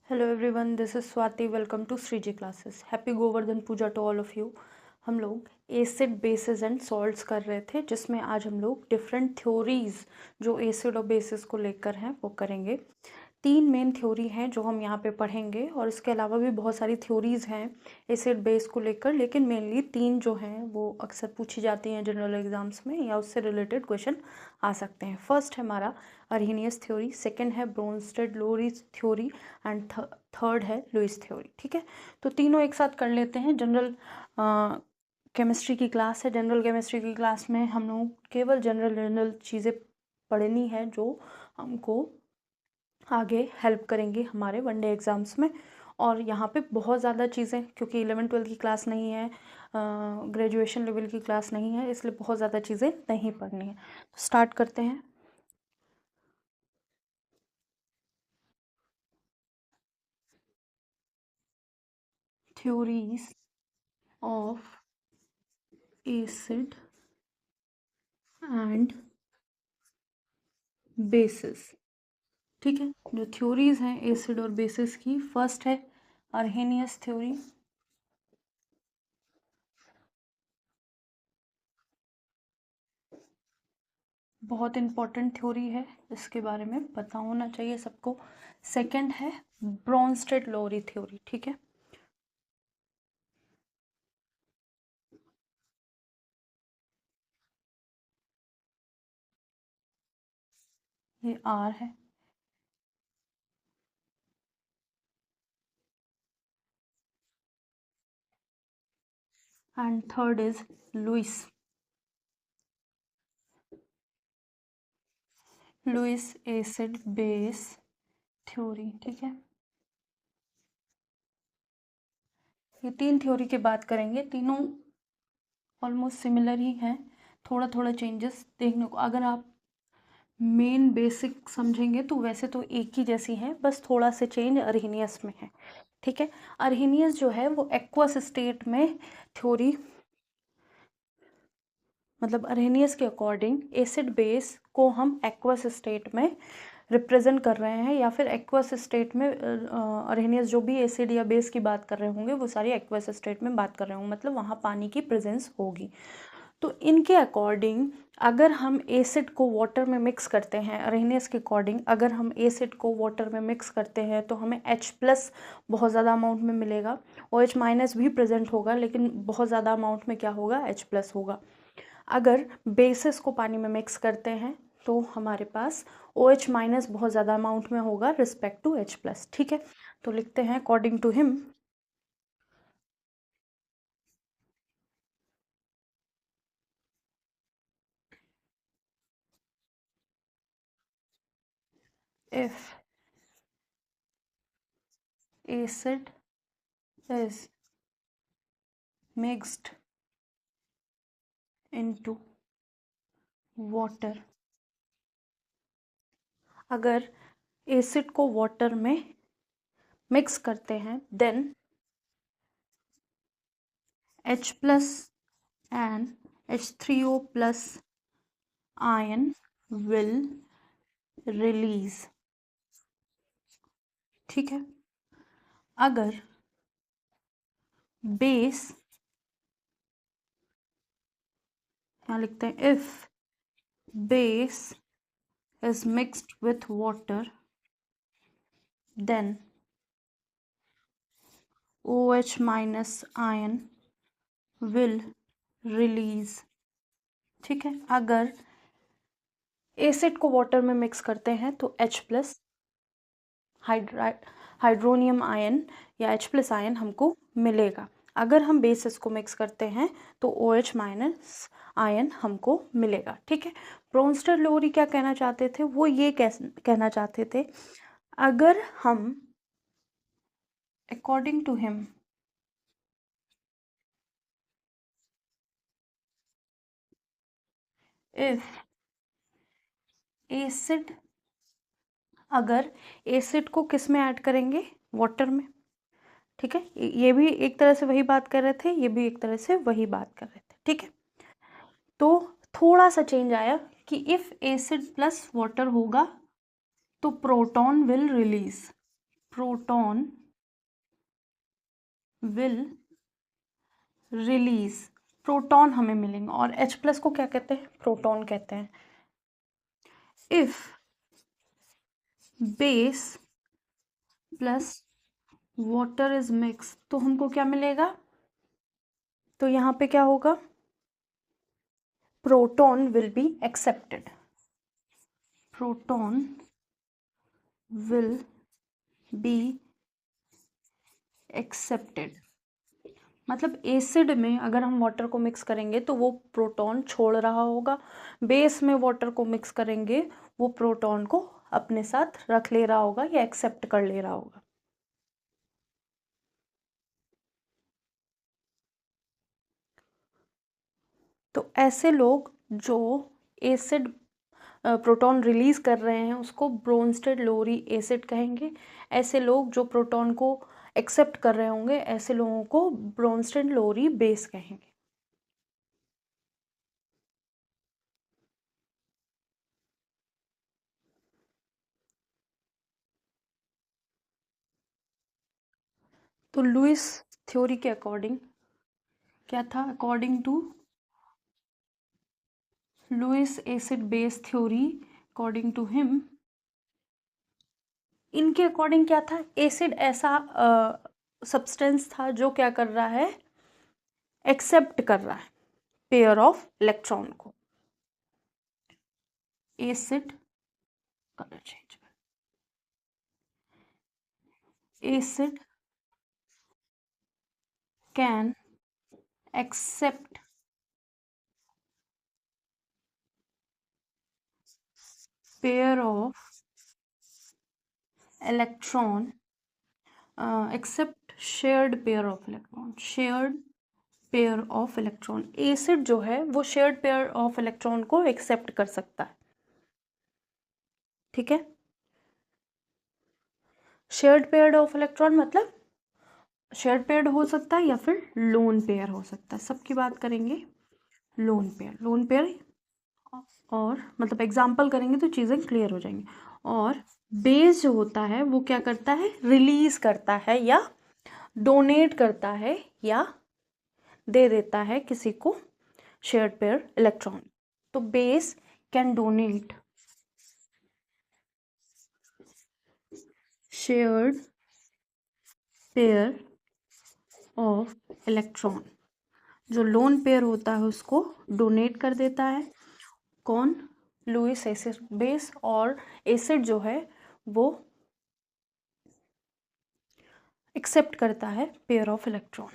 Hello everyone, this is Swati. Welcome to Shreeji classes. Happy Govardhan Puja to all of you. हम लोग acid basis and salts कर रहे थे, जिसमें आज हम लोग डिफरेंट थ्योरीज जो एसिड और बेसिस को लेकर हैं वो करेंगे। 3 मेन थ्योरी हैं जो हम यहाँ पे पढ़ेंगे, और इसके अलावा भी बहुत सारी थ्योरीज हैं एसिड बेस को लेकर, लेकिन मेनली 3 जो हैं वो अक्सर पूछी जाती हैं जनरल एग्जाम्स में, या उससे रिलेटेड क्वेश्चन आ सकते हैं। फर्स्ट है हमारा अर्हीनियस थ्योरी, सेकंड है Bronsted Lowry theory, and third है लुईस थ्योरी। ठीक है, तो तीनों एक साथ कर लेते हैं। जनरल केमिस्ट्री की क्लास है। जनरल केमिस्ट्री की क्लास में हम लोग केवल जनरल चीज़ें पढ़नी है जो हमको आगे हेल्प करेंगी हमारे वनडे एग्ज़ाम्स में। और यहाँ पे बहुत ज़्यादा चीज़ें, क्योंकि 11-12 की क्लास नहीं है, ग्रेजुएशन लेवल की क्लास नहीं है, इसलिए बहुत ज़्यादा चीज़ें नहीं पढ़नी है। तो स्टार्ट करते हैं। Theories of acid and bases. ठीक है, जो थ्योरीज हैं एसिड और बेसिस की, फर्स्ट है अर्हेनियस थ्योरी। बहुत इंपॉर्टेंट थ्योरी है, इसके बारे में पता होना चाहिए सबको। सेकंड है ब्रोंस्टेड लोरी थ्योरी। ठीक है, ये आर है। And third is Lewis Lewis acid base theory. ठीक है, ये 3 थ्योरी की बात करेंगे। तीनों ऑलमोस्ट सिमिलर ही हैं, थोड़ा थोड़ा चेंजेस देखने को। अगर आप मेन बेसिक समझेंगे तो वैसे तो एक ही जैसी है, बस थोड़ा सा चेंज अर्हीनियस में है। ठीक है, अर्हीनियस जो है वो एक्वस स्टेट में थ्योरी, मतलब अर्हेनियस के अकॉर्डिंग एसिड बेस को हम एक्वस स्टेट में रिप्रेजेंट कर रहे हैं, या फिर एक्वस स्टेट में अर्हेनियस जो भी एसिड या बेस की बात कर रहे होंगे वो सारी एक्वस स्टेट में बात कर रहे होंगे, मतलब वहाँ पानी की प्रेजेंस होगी। तो इनके अकॉर्डिंग अगर हम एसिड को वाटर में मिक्स करते हैं, अर्हेनियस के अकॉर्डिंग अगर हम एसिड को वाटर में मिक्स करते हैं तो हमें H+ बहुत ज़्यादा अमाउंट में मिलेगा। OH- भी प्रेजेंट होगा, लेकिन बहुत ज़्यादा अमाउंट में क्या होगा, H+ होगा। अगर बेसिस को पानी में मिक्स करते हैं तो हमारे पास OH- बहुत ज़्यादा अमाउंट में होगा रिस्पेक्ट टू H+। ठीक है, तो लिखते हैं according to him, if acid is mixed into water, अगर एसिड को वाटर में मिक्स करते हैं then H+ and H3O+ ion will release। ठीक है, अगर बेस, यहाँ लिखते हैं if base is mixed with water then OH- ion will release। ठीक है, अगर एसिड को वाटर में मिक्स करते हैं तो H+ हाइड्रोनियम आयन या H+ आयन हमको मिलेगा। अगर हम बेसिस को मिक्स करते हैं तो OH- आयन हमको मिलेगा। ठीक है, ब्रोंस्टेड लोरी क्या कहना चाहते थे, वो ये कहना चाहते थे, अगर हम according to him if acid, अगर एसिड को किस में ऐड करेंगे, वाटर में। ठीक है, ये भी एक तरह से वही बात कर रहे थे, ये भी एक तरह से वही बात कर रहे थे। ठीक है, तो थोड़ा सा चेंज आया कि इफ एसिड प्लस वाटर होगा तो proton will release. Proton will release, proton हमें मिलेंगे और H प्लस को क्या कहते हैं, प्रोटॉन कहते हैं। If base plus water is mix, तो हमको क्या मिलेगा, तो यहाँ पे क्या होगा, proton will be accepted, proton will be accepted. मतलब एसिड में अगर हम वाटर को मिक्स करेंगे तो वो प्रोटॉन छोड़ रहा होगा, बेस में वाटर को मिक्स करेंगे वो प्रोटॉन को अपने साथ रख ले रहा होगा या एक्सेप्ट कर ले रहा होगा। तो ऐसे लोग जो एसिड प्रोटॉन रिलीज कर रहे हैं उसको ब्रोंस्टेड लोरी एसिड कहेंगे। ऐसे लोग जो प्रोटॉन को एक्सेप्ट कर रहे होंगे ऐसे लोगों को ब्रोंस्टेड लोरी बेस कहेंगे। तो लुईस थ्योरी के अकॉर्डिंग क्या था, according to Lewis acid base theory, according to him, इनके अकॉर्डिंग क्या था, एसिड ऐसा सब्सटेंस था जो क्या कर रहा है, एक्सेप्ट कर रहा है पेयर ऑफ इलेक्ट्रॉन को। एसिड कलर चेंज कर, acid can accept pair of electron, accept shared pair of electron, shared pair of electron. Acid जो है वो शेयर्ड पेयर ऑफ इलेक्ट्रॉन को एक्सेप्ट कर सकता है, ठीक है। शेयर्ड पेयर ऑफ इलेक्ट्रॉन मतलब शेयर्ड पेयर हो सकता है या फिर लोन पेयर हो सकता है, सबकी बात करेंगे लोन पेयर, लोन पेयर, और मतलब एग्जाम्पल करेंगे तो चीज़ें क्लियर हो जाएंगी। और बेस जो होता है वो क्या करता है, रिलीज करता है या डोनेट करता है या दे देता है किसी को शेयर्ड पेयर इलेक्ट्रॉन। तो base can donate shared pair of electron, जो लोन पेयर होता है उसको डोनेट कर देता है कौन, लुईस एसिड बेस, और एसिड जो है वो एक्सेप्ट करता है पेयर ऑफ इलेक्ट्रॉन।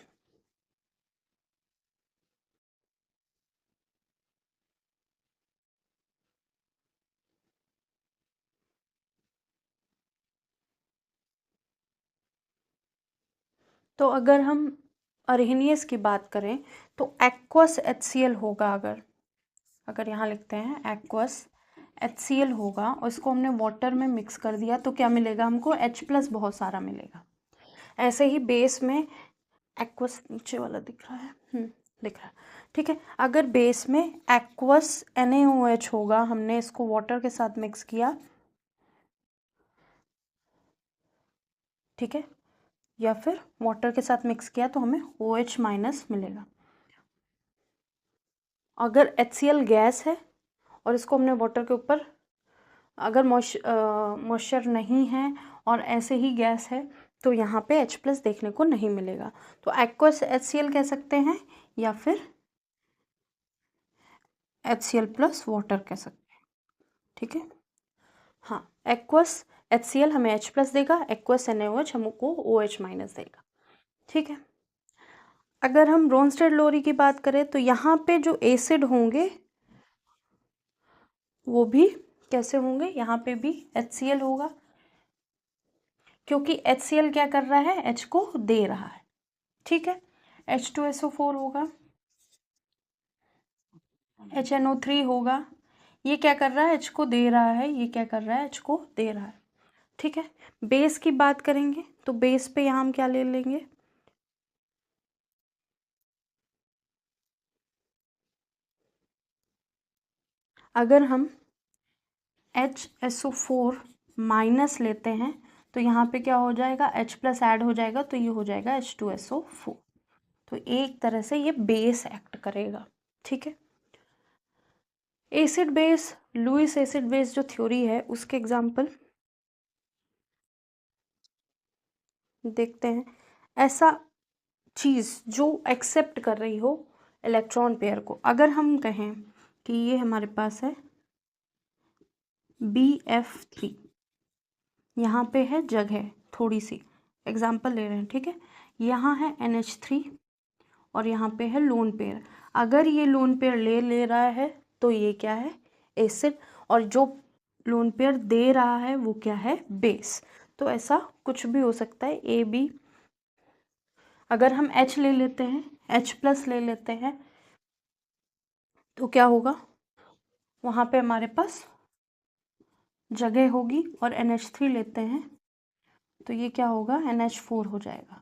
तो अगर हम अरहेनियस की बात करें तो एक्वस HCl होगा, अगर यहाँ लिखते हैं एक्वस HCl होगा और इसको हमने वाटर में मिक्स कर दिया तो क्या मिलेगा हमको, H प्लस बहुत सारा मिलेगा। ऐसे ही बेस में एक्वस नीचे वाला दिख रहा है, दिख रहा है, ठीक है। अगर बेस में एक्वस NaOH होगा, हमने इसको वाटर के साथ मिक्स किया, ठीक है, या फिर वाटर के साथ मिक्स किया तो हमें OH माइनस मिलेगा। अगर HCl गैस है और इसको हमने वाटर के ऊपर, अगर मॉइस्चर नहीं है और ऐसे ही गैस है तो यहाँ पे H प्लस देखने को नहीं मिलेगा, तो एक्वस HCl कह सकते हैं या फिर HCl प्लस वाटर कह सकते हैं, ठीक है। हाँ, एक्वस HCl हमें H प्लस देगा, एक्वस NaOH हमको OH माइनस देगा, ठीक है। अगर हम ब्रोंस्टेड लोरी की बात करें तो यहाँ पे जो एसिड होंगे वो भी कैसे होंगे, यहाँ पे भी HCl होगा, क्योंकि HCl क्या कर रहा है, H को दे रहा है, ठीक है। H2SO4 होगा, HNO3 होगा, ये क्या कर रहा है, H को दे रहा है, ये क्या कर रहा है, H को दे रहा है, ठीक है। बेस की बात करेंगे तो बेस पे यहाँ हम क्या ले लेंगे, अगर हम HSO4 माइनस लेते हैं तो यहाँ पे क्या हो जाएगा, H प्लस ऐड हो जाएगा, तो ये हो जाएगा H2SO4। तो एक तरह से ये बेस एक्ट करेगा, ठीक है। Acid base, Lewis acid base जो थ्योरी है उसके एग्जाम्पल देखते हैं। ऐसा चीज़ जो एक्सेप्ट कर रही हो इलेक्ट्रॉन पेयर को, अगर हम कहें कि ये हमारे पास है BF3, यहाँ पे है जगह थोड़ी सी, एग्जाम्पल ले रहे हैं, ठीक है। यहाँ है NH3 और यहाँ पे है लोन पेयर। अगर ये लोन पेयर ले रहा है तो ये क्या है, एसिड, और जो लोन पेयर दे रहा है वो क्या है, बेस। तो ऐसा कुछ भी हो सकता है, AB। अगर हम H ले लेते हैं, H प्लस ले लेते हैं, तो क्या होगा, वहाँ पे हमारे पास जगह होगी, और NH3 लेते हैं तो ये क्या होगा, NH4 हो जाएगा,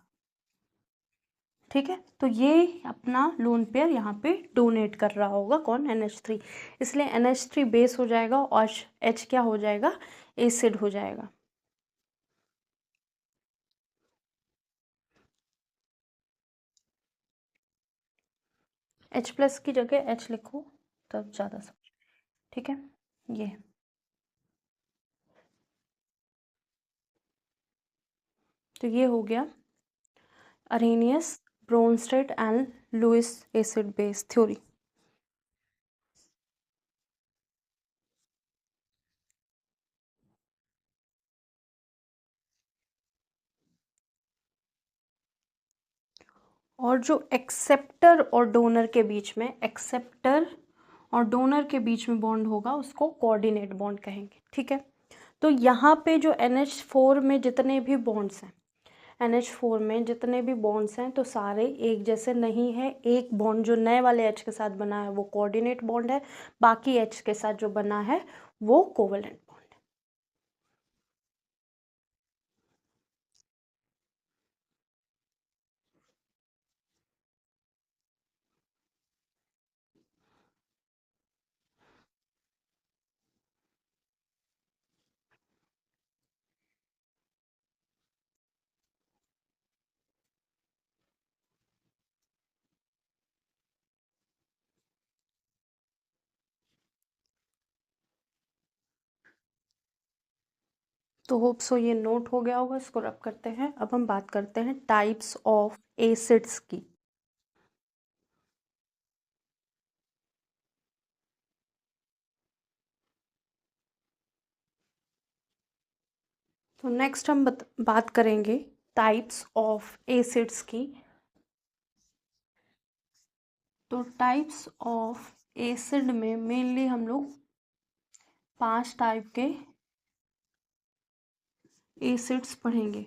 ठीक है। तो ये अपना लोन पेयर यहाँ पे डोनेट कर रहा होगा, कौन, NH3, इसलिए NH3 बेस हो जाएगा और H क्या हो जाएगा, एसिड हो जाएगा। H प्लस की जगह H लिखो तब ज़्यादा समझ, ठीक है। ये तो ये हो गया Arrhenius, Bronsted and Lewis acid base theory. और जो एक्सेप्टर और डोनर के बीच में, एक्सेप्टर और डोनर के बीच में बॉन्ड होगा उसको कोऑर्डिनेट बॉन्ड कहेंगे, ठीक है। तो यहाँ पे जो NH4 में जितने भी बॉन्ड्स हैं, NH4 में जितने भी बॉन्ड्स हैं तो सारे एक जैसे नहीं है। एक बॉन्ड जो नए वाले H के साथ बना है वो कोऑर्डिनेट बॉन्ड है, बाकी H के साथ जो बना है वो कोवेलेंट बॉन्ड है। तो होप सो ये नोट हो गया होगा, इसको रब करते हैं। अब हम बात करते हैं टाइप्स ऑफ एसिड्स की। तो नेक्स्ट हम बात करेंगे टाइप्स ऑफ एसिड्स की। तो टाइप्स ऑफ एसिड में मेनली हम लोग 5 टाइप के एसिड्स पढ़ेंगे।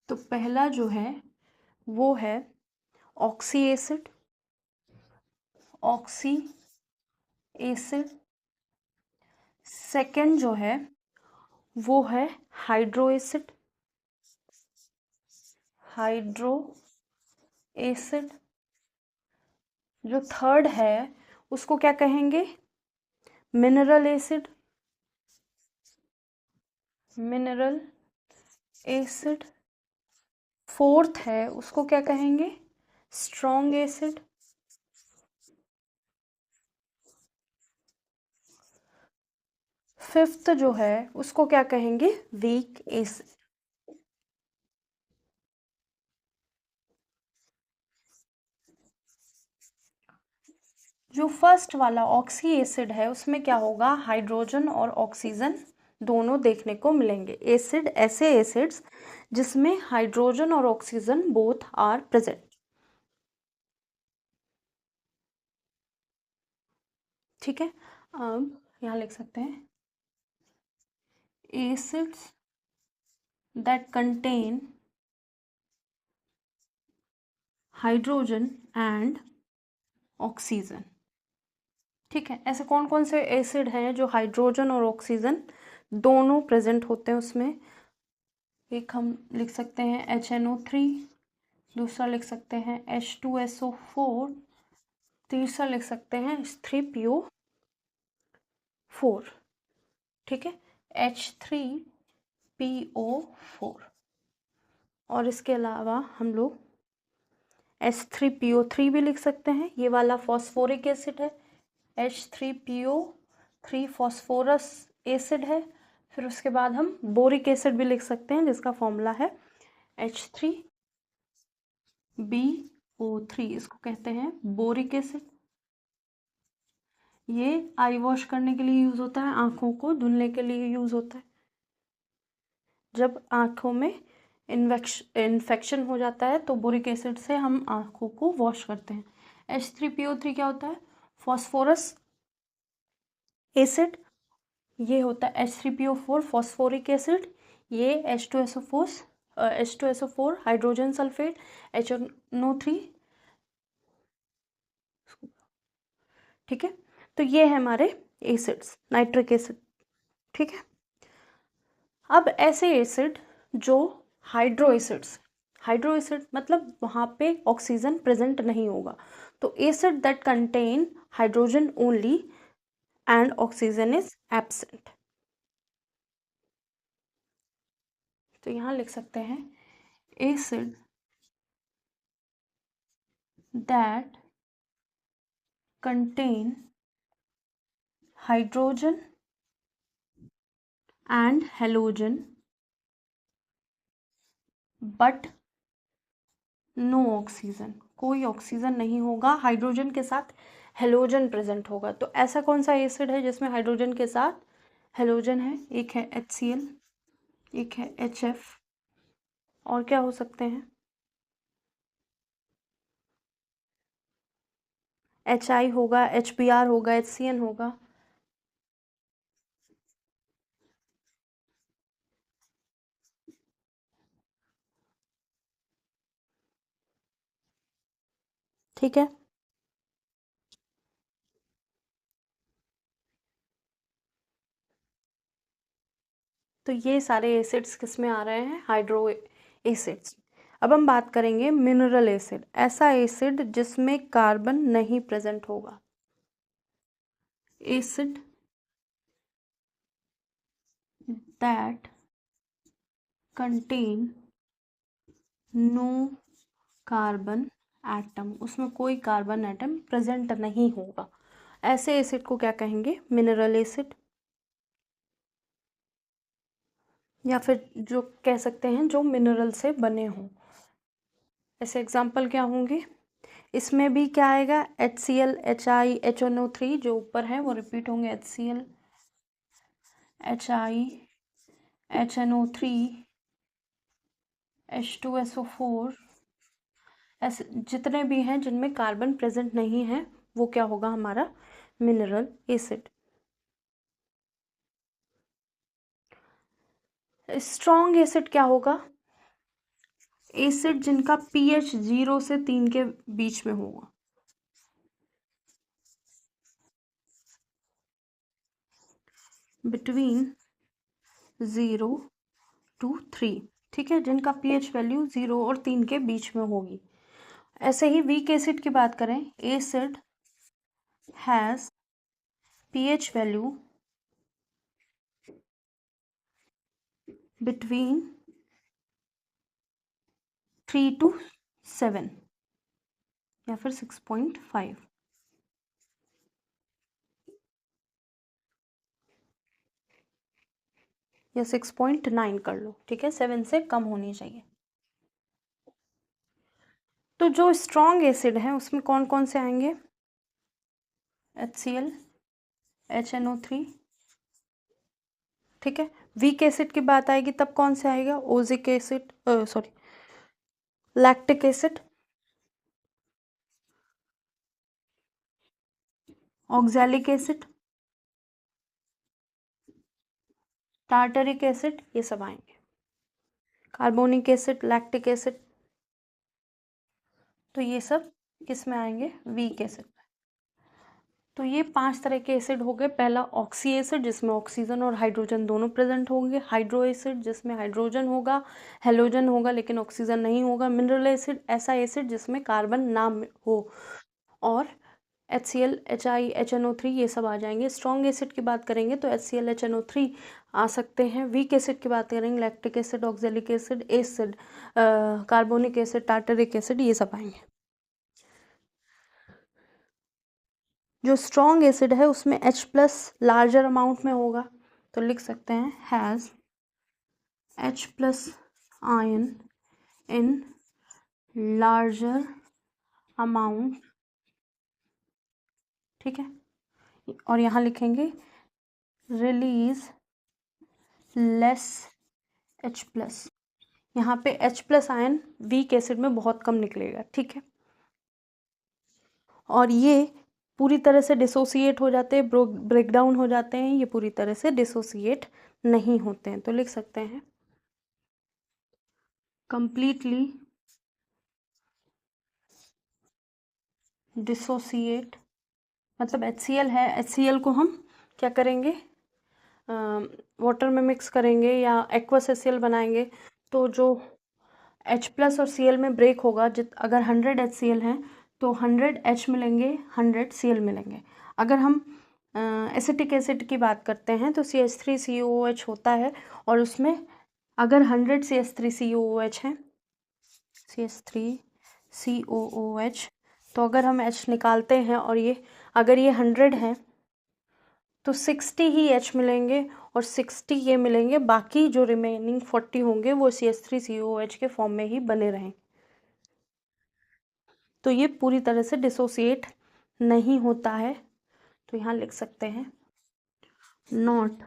तो पहला जो है वो है oxy acid, oxy acid. Second जो है वो है हाइड्रो एसिड, हाइड्रो एसिड। जो थर्ड है उसको क्या कहेंगे, mineral acid, mineral acid. Fourth है उसको क्या कहेंगे, स्ट्रॉन्ग एसिड। फिफ्थ जो है उसको क्या कहेंगे, वीक एसिड। जो फर्स्ट वाला ऑक्सी एसिड है उसमें क्या होगा, हाइड्रोजन और ऑक्सीजन दोनों देखने को मिलेंगे। एसिड ऐसे एसिड्स जिसमें हाइड्रोजन और ऑक्सीजन बोथ आर प्रेजेंट, ठीक है। अब यहाँ लिख सकते हैं acids that contain hydrogen and oxygen, ठीक है। ऐसे कौन कौन से एसिड हैं जो हाइड्रोजन और ऑक्सीजन दोनों प्रेजेंट होते हैं उसमें। एक हम लिख सकते हैं HNO3, दूसरा लिख सकते हैं H2SO4, तीसरा लिख सकते हैं 3PO4। ठीक है, H3PO4। और इसके अलावा हम लोग H3PO3 भी लिख सकते हैं, ये वाला फॉस्फोरिक एसिड है। H3PO3 फॉस्फोरस एसिड है। फिर उसके बाद हम बोरिक एसिड भी लिख सकते हैं, जिसका फॉर्मूला है H3BO3, इसको कहते हैं बोरिक एसिड। ये आई वॉश करने के लिए यूज़ होता है, आँखों को धुलने के लिए यूज़ होता है। जब आँखों में इन्फेक्शन हो जाता है तो बोरिक एसिड से हम आँखों को वॉश करते हैं। H3PO3 क्या होता है? Phosphorous acid. ये होता है H3PO4 फॉस्फोरिक एसिड। ये H2SO4 हाइड्रोजन सल्फेट, HNO3। ठीक है, तो ये है हमारे एसिड्स, नाइट्रिक एसिड। ठीक है, अब ऐसे एसिड जो हाइड्रो एसिड मतलब वहाँ पे ऑक्सीजन प्रेजेंट नहीं होगा, तो acid that contain hydrogen only and oxygen is absent. तो यहाँ लिख सकते हैं acid that contain hydrogen and halogen but no oxygen, कोई ऑक्सीजन नहीं होगा, हाइड्रोजन के साथ हेलोजन प्रेजेंट होगा। तो ऐसा कौन सा एसिड है जिसमें हाइड्रोजन के साथ हेलोजन है? एक है HCl, एक है HF, और क्या हो सकते हैं? HI होगा, HBr होगा, HCN होगा। ठीक है, तो ये सारे एसिड्स किस में आ रहे हैं? Hydro acids. अब हम बात करेंगे मिनरल एसिड, ऐसा एसिड जिसमें कार्बन नहीं प्रेजेंट होगा। Acid that contain no carbon atom, उसमें कोई कार्बन एटम प्रेजेंट नहीं होगा, ऐसे एसिड को क्या कहेंगे? Mineral acid. या फिर जो कह सकते हैं जो मिनरल से बने हों। ऐसे एग्जाम्पल क्या होंगे? इसमें भी क्या आएगा? HCl, HI, HNO3 जो ऊपर है वो रिपीट होंगे। HCl, HI, HNO3, H2SO4, ऐसे जितने भी हैं जिनमें कार्बन प्रेजेंट नहीं है वो क्या होगा? हमारा मिनरल एसिड। स्ट्रॉन्ग एसिड क्या होगा? एसिड जिनका pH 0 से 3 के बीच में होगा। बिटवीन 0 to 3, ठीक है, जिनका pH वैल्यू 0 और 3 के बीच में होगी। ऐसे ही वीक एसिड की बात करें, acid has pH value between 3 to 7 या फिर 6.5। या 6.9 कर लो, ठीक है, 7 से कम होनी चाहिए। तो जो स्ट्रॉन्ग एसिड है उसमें कौन कौन से आएंगे? HCl, HNO3। ठीक है, वीक एसिड की बात आएगी तब कौन से आएगा? ओजिक acid, sorry, lactic acid, oxalic acid, tartaric acid, ये सब आएंगे। कार्बोनिक एसिड, लैक्टिक एसिड, तो ये सब किस में आएंगे? Weak acid. तो ये 5 तरह के एसिड हो गए। पहला ऑक्सी एसिड जिसमें ऑक्सीजन और हाइड्रोजन दोनों प्रेजेंट होंगे। हाइड्रो एसिड जिसमें हाइड्रोजन होगा, हेलोजन होगा लेकिन ऑक्सीजन नहीं होगा। मिनरल एसिड ऐसा एसिड जिसमें कार्बन ना हो। और HCl, HI, HNO3 ये सब आ जाएंगे। स्ट्रॉन्ग एसिड की बात करेंगे तो HCl, HNO3 आ सकते हैं। वीक एसिड की बात करेंगे lactic acid, oxalic acid, acid, carbonic acid, tartaric acid, ये सब आएंगे। जो स्ट्रॉन्ग एसिड है उसमें H+ लार्जर अमाउंट में होगा, तो लिख सकते हैं has H+ ion in larger amount, ठीक है। और यहाँ लिखेंगे रिलीज लेस H+। यहाँ पे H+ आयन वीक एसिड में बहुत कम निकलेगा, ठीक है। और ये पूरी तरह से डिसोसिएट हो जाते हैं, ब्रेक डाउन हो जाते हैं, ये पूरी तरह से डिसोसिएट नहीं होते हैं, तो लिख सकते हैं कंप्लीटली डिसोसिएट। मतलब HCl है, HCl को हम क्या करेंगे, वाटर में मिक्स करेंगे या एक्वस HCl बनाएंगे, तो जो H+ और Cl में ब्रेक होगा, अगर 100 HCl हैं तो 100 H मिलेंगे, 100 Cl मिलेंगे। अगर हम एसिटिक एसिड की बात करते हैं तो CH3COOH होता है, और उसमें अगर 100 CH3COOH हैं, CH3COOH, तो अगर हम H निकालते हैं और ये अगर ये 100 हैं तो 60 ही H मिलेंगे और 60 ये मिलेंगे, बाकी जो रिमेनिंग 40 होंगे वो CH3COOH के फॉर्म में ही बने रहें। तो ये पूरी तरह से डिसोसिएट नहीं होता है, तो यहाँ लिख सकते हैं नॉट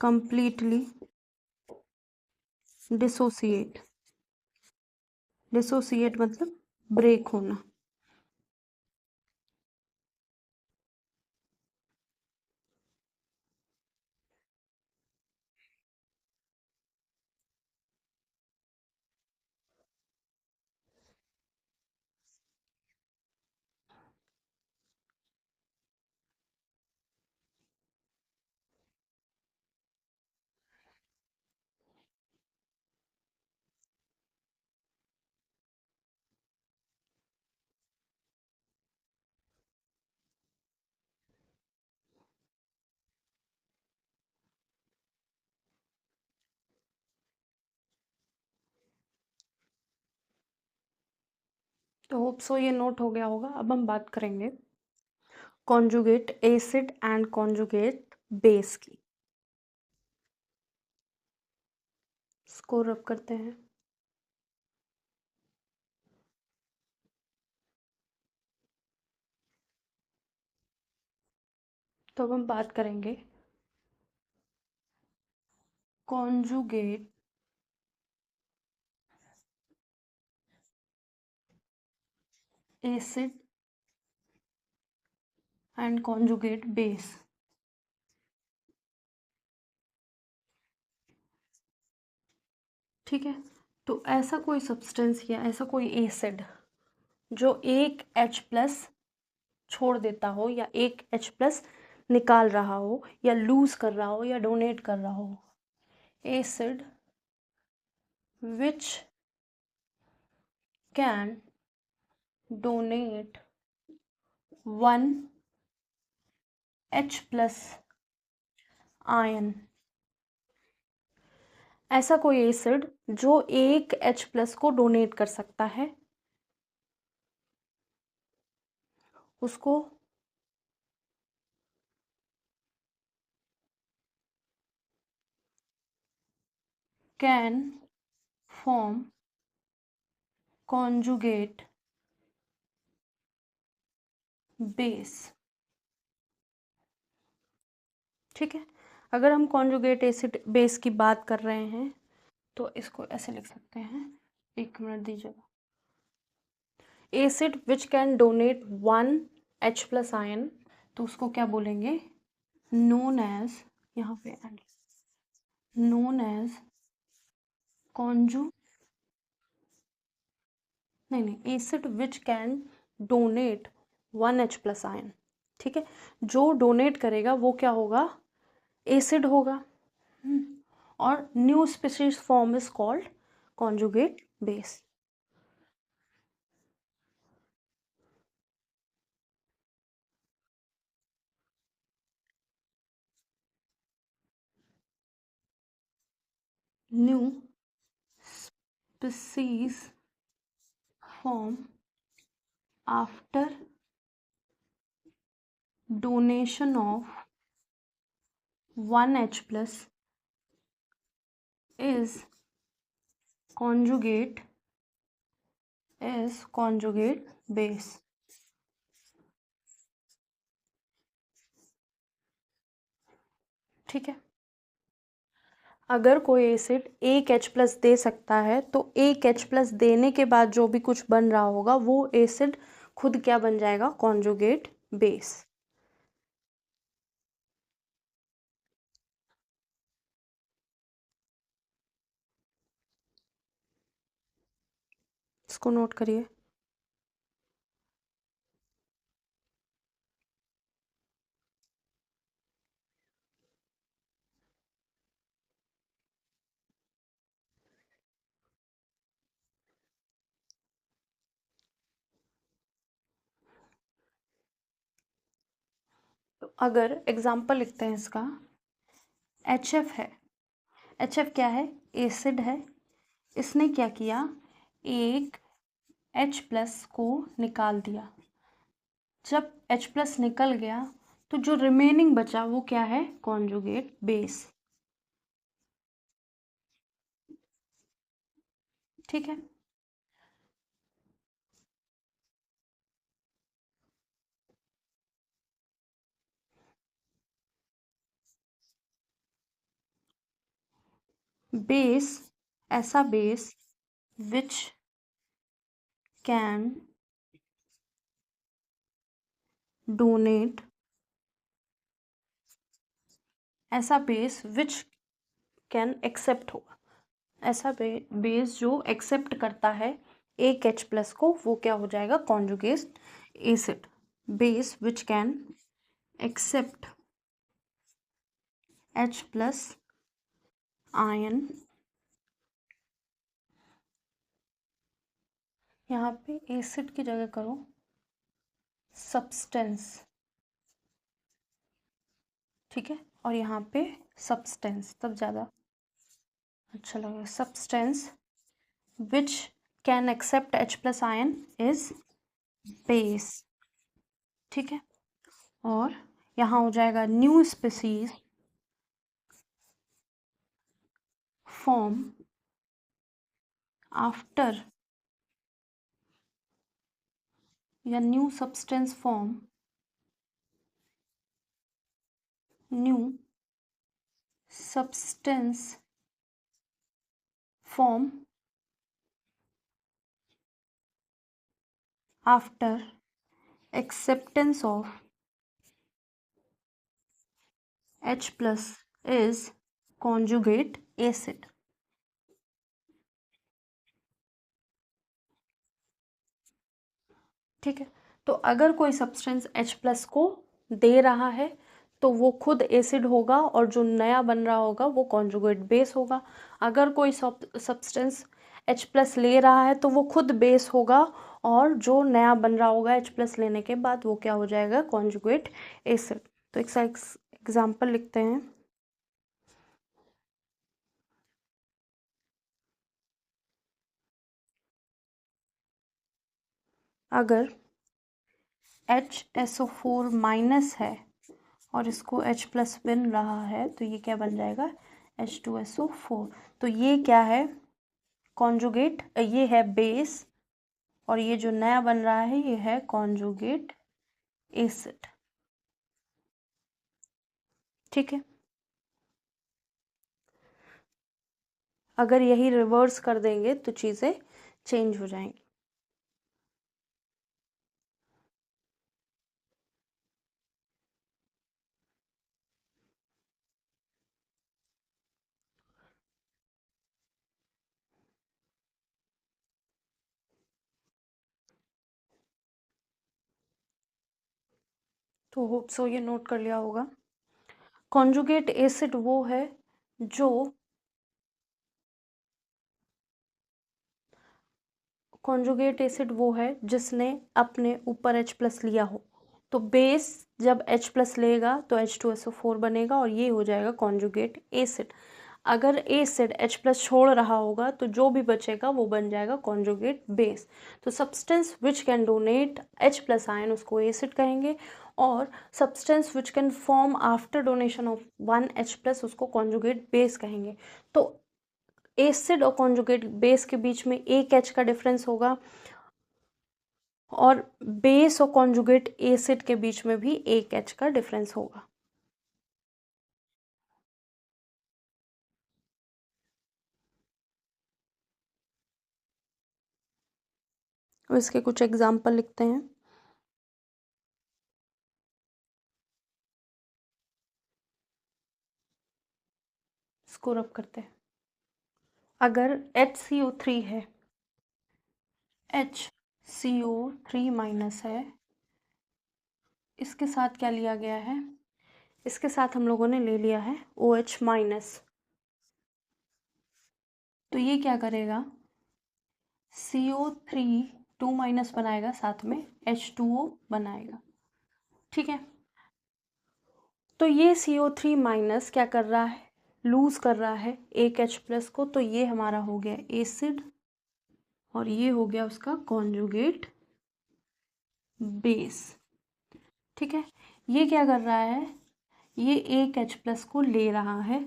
कंप्लीटली डिसोसिएट। डिसोसिएट मतलब ब्रेक होना। तो होप सो ये नोट हो गया होगा। अब हम बात करेंगे conjugate acid and conjugate base की। इसको रब करते हैं। तो अब हम बात करेंगे conjugate acid and conjugate base. ठीक है, तो ऐसा कोई सब्सटेंस या ऐसा कोई एसिड जो एक H+ छोड़ देता हो या एक H+ निकाल रहा हो या लूज कर रहा हो या डोनेट कर रहा हो, acid which can donate 1 H+ ion. ऐसा कोई एसिड जो एक H+ को डोनेट कर सकता है, उसको कैन फॉर्म कॉन्जुगेट बेस। ठीक है, अगर हम कॉन्जुगेट एसिड बेस की बात कर रहे हैं तो इसको ऐसे लिख सकते हैं, एक मिनट दीजिएगा। Acid which can donate 1 H+ ion, तो उसको क्या बोलेंगे, नोन एज, यहाँ पे नोन एज कॉन्जू नहीं, acid which can donate 1 H+ ion. ठीक है, जो डोनेट करेगा वो क्या होगा, एसिड होगा। और new species form is called conjugate base. New species form after donation of 1H plus is conjugate base. ठीक है, अगर कोई एसिड एक H प्लस दे सकता है तो एक H प्लस देने के बाद जो भी कुछ बन रहा होगा वो एसिड खुद क्या बन जाएगा, कॉन्जुगेट बेस। इसको नोट करिए। तो अगर एग्जाम्पल लिखते हैं इसका, HF है, HF क्या है, एसिड है। इसने क्या किया, एक H प्लस को निकाल दिया। जब H प्लस निकल गया तो जो रिमेनिंग बचा वो क्या है, कॉन्जुगेट बेस। ठीक है, बेस, ऐसा बेस विच कैन डोनेट, ऐसा बेस विच कैन एक्सेप्ट होगा, ऐसा बेस जो एक्सेप्ट करता है एक H प्लस को, वो क्या हो जाएगा, conjugate acid. Base which can accept H plus ion, यहाँ पे एसिड की जगह करो सब्सटेंस, ठीक है, और यहाँ पे सब्सटेंस, तब ज़्यादा अच्छा लगेगा। Substance which can accept H plus ion is base. ठीक है, और यहाँ हो जाएगा न्यू स्पीसीज फॉर्म आफ्टर, या new substance form, new substance form after acceptance of H plus is conjugate acid. ठीक है, तो अगर कोई सब्सटेंस H प्लस को दे रहा है तो वो खुद एसिड होगा और जो नया बन रहा होगा वो कॉन्जुगेट बेस होगा। अगर कोई सब्सटेंस H प्लस ले रहा है तो वो खुद बेस होगा और जो नया बन रहा होगा H प्लस लेने के बाद वो क्या हो जाएगा, कॉन्जुगेट एसिड। तो एक एग्जाम्पल लिखते हैं, अगर HSO4 माइनस है और इसको H प्लस बन रहा है तो ये क्या बन जाएगा, H2SO4। तो ये क्या है, कॉन्जुगेट, ये है बेस, और ये जो नया बन रहा है ये है कॉन्जुगेट एसिड। ठीक है, अगर यही रिवर्स कर देंगे तो चीज़ें चेंज हो जाएंगी। तो होप सो ये नोट कर लिया होगा। कॉन्जुगेट एसिड वो है जो, कॉन्जुगेट एसिड वो है जिसने अपने ऊपर H प्लस लिया हो। तो बेस जब H प्लस लेगा तो H2SO4 बनेगा और ये हो जाएगा कॉन्जुगेट एसिड। अगर एसिड H+ छोड़ रहा होगा तो जो भी बचेगा वो बन जाएगा कॉन्जुगेट बेस। तो substance which can donate H+ ion उसको एसिड कहेंगे, और substance which can form after donation of 1 H+ उसको कॉन्जुगेट बेस कहेंगे। तो एसिड और कॉन्जुगेट बेस के बीच में एक H का डिफरेंस होगा, और बेस और कॉन्जुगेट एसिड के बीच में भी एक H का डिफरेंस होगा। तो इसके कुछ एग्जाम्पल लिखते हैं। इसको रब करते हैं। अगर HCO3 है, HCO3- है, इसके साथ क्या लिया गया है, इसके साथ हम लोगों ने ले लिया है OH-। तो ये क्या करेगा, CO3 2- बनाएगा, साथ में H2O बनाएगा। ठीक है, तो ये CO3- क्या कर रहा है, लूज कर रहा है एक H+ को, तो ये हमारा हो गया एसिड, और ये हो गया उसका कॉन्जुगेट बेस। ठीक है, ये क्या कर रहा है, ये एक H+ को ले रहा है,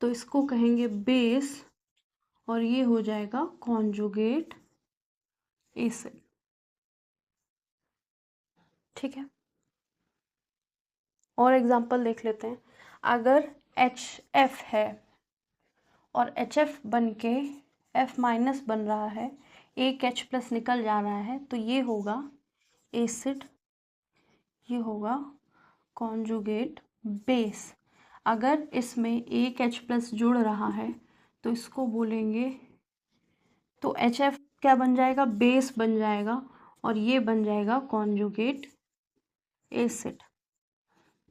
तो इसको कहेंगे बेस, और ये हो जाएगा कॉन्जुगेट एसिड। ठीक है, और एग्जांपल देख लेते हैं। अगर HF है और HF बन के F- बन रहा है, एक H+ निकल जा रहा है, तो ये होगा एसिड, ये होगा कॉन्जुगेट बेस। अगर इसमें एक H+ जुड़ रहा है तो इसको बोलेंगे, तो HF क्या बन जाएगा, बेस बन जाएगा, और ये बन जाएगा कॉन्जुगेट एसिड।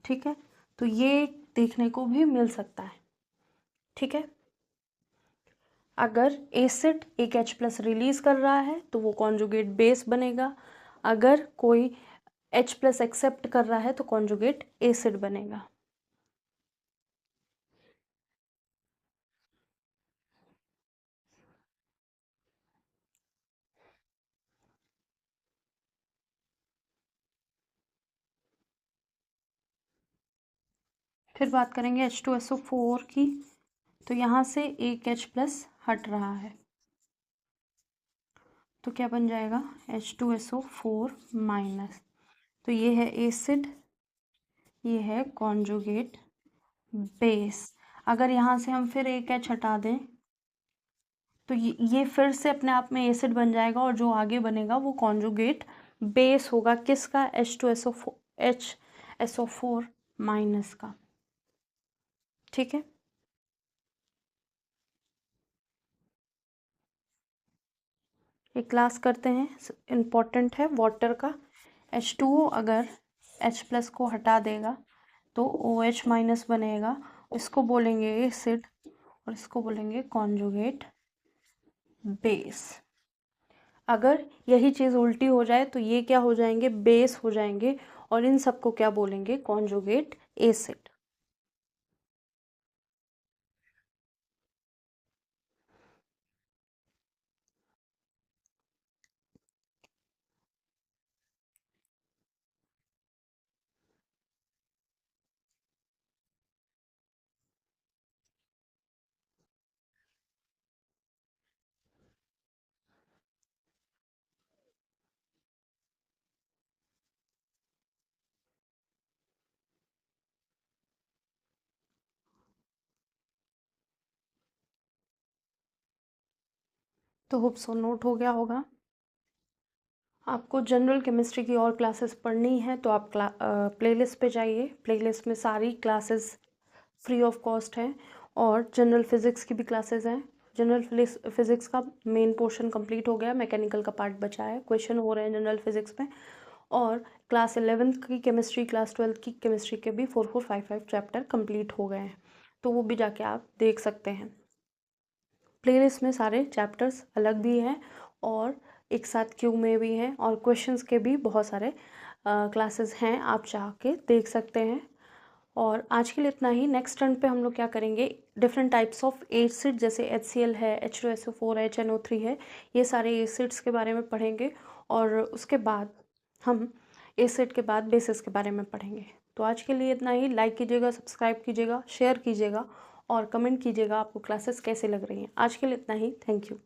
ठीक है, तो ये देखने को भी मिल सकता है। ठीक है, अगर एसिड एक H+ रिलीज कर रहा है तो वो कॉन्जुगेट बेस बनेगा, अगर कोई H+ एक्सेप्ट कर रहा है तो कॉन्जुगेट एसिड बनेगा। फिर बात करेंगे H2SO4 की। तो यहाँ से एक H+ हट रहा है, तो क्या बन जाएगा H2SO4-। तो ये है एसिड, ये है कॉन्जुगेट बेस। अगर यहाँ से हम फिर एक H हटा दें तो ये फिर से अपने आप में एसिड बन जाएगा, और जो आगे बनेगा वो कॉन्जुगेट बेस होगा किसका, HSO4- का। ठीक है, एक क्लास करते हैं, इम्पॉर्टेंट है वाटर का। H2O अगर H+ को हटा देगा तो OH- बनेगा, इसको बोलेंगे एसिड, और इसको बोलेंगे कॉन्जुगेट बेस। अगर यही चीज़ उल्टी हो जाए तो ये क्या हो जाएंगे, बेस हो जाएंगे, और इन सबको क्या बोलेंगे, कॉन्जुगेट एसिड। तो होप सो नोट हो गया होगा। आपको जनरल केमिस्ट्री की और क्लासेस पढ़नी है तो आप प्लेलिस्ट पे जाइए, प्लेलिस्ट में सारी क्लासेस फ्री ऑफ कॉस्ट है, और जनरल फिज़िक्स की भी क्लासेस हैं। जनरल फिज़िक्स का मेन पोर्शन कंप्लीट हो गया, मैकेनिकल का पार्ट बचा है, क्वेश्चन हो रहे हैं जनरल फिज़िक्स में। और क्लास 11th की केमिस्ट्री, क्लास 12th की केमिस्ट्री के भी 4-4-5-5 चैप्टर कंप्लीट हो गए हैं, तो वो भी जाके आप देख सकते हैं। प्लेलिस्ट में सारे चैप्टर्स अलग भी हैं, और एक साथ क्यू में भी हैं, और क्वेश्चंस के भी बहुत सारे क्लासेस हैं, आप चाह के देख सकते हैं। और आज के लिए इतना ही। नेक्स्ट टर्न पे हम लोग क्या करेंगे, डिफरेंट टाइप्स ऑफ एसिड जैसे HCl है, H2SO4 है, HNO3 है, ये सारे एसिड्स के बारे में पढ़ेंगे। और उसके बाद हम एसिड के बाद बेसिस के बारे में पढ़ेंगे। तो आज के लिए इतना ही। लाइक कीजिएगा, सब्सक्राइब कीजिएगा, शेयर कीजिएगा और कमेंट कीजिएगा आपको क्लासेस कैसे लग रही हैं। आज के लिए इतना ही। Thank you.